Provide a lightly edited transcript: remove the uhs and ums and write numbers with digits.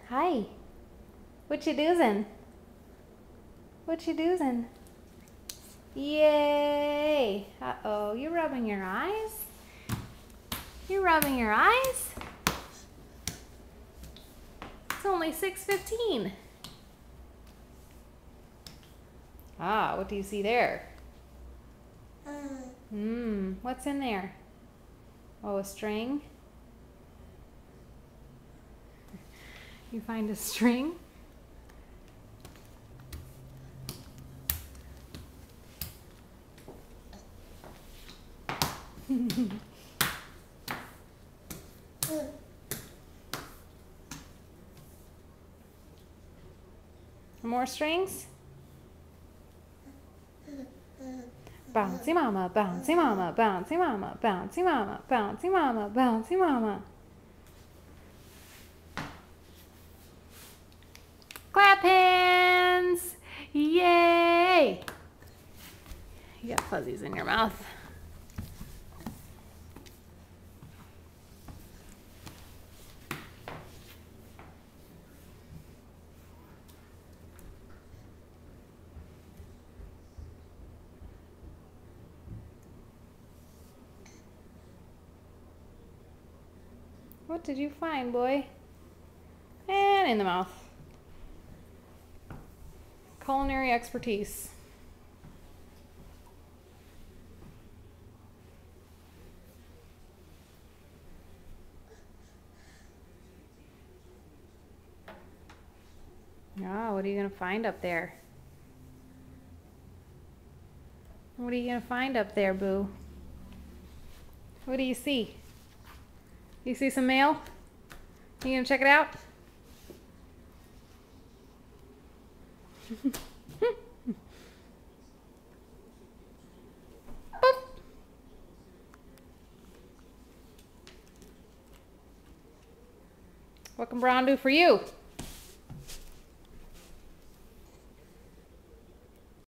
Hi. What you doing? What you doing? Yay! Uh-oh, you rubbing your eyes? You rubbing your eyes? It's only 6:15. Ah, what do you see there? What's in there? Oh, a string? You find a string? More strings? Bouncy mama, bouncy mama, bouncy mama, bouncy mama, bouncy mama, bouncy mama. Clap hands! Yay! You got fuzzies in your mouth. What did you find, boy? And in the mouth. Culinary expertise. Ah, what are you going to find up there? What are you going to find up there, Boo? What do you see? You see some mail? You going to check it out? Boop. What can Brown do for you?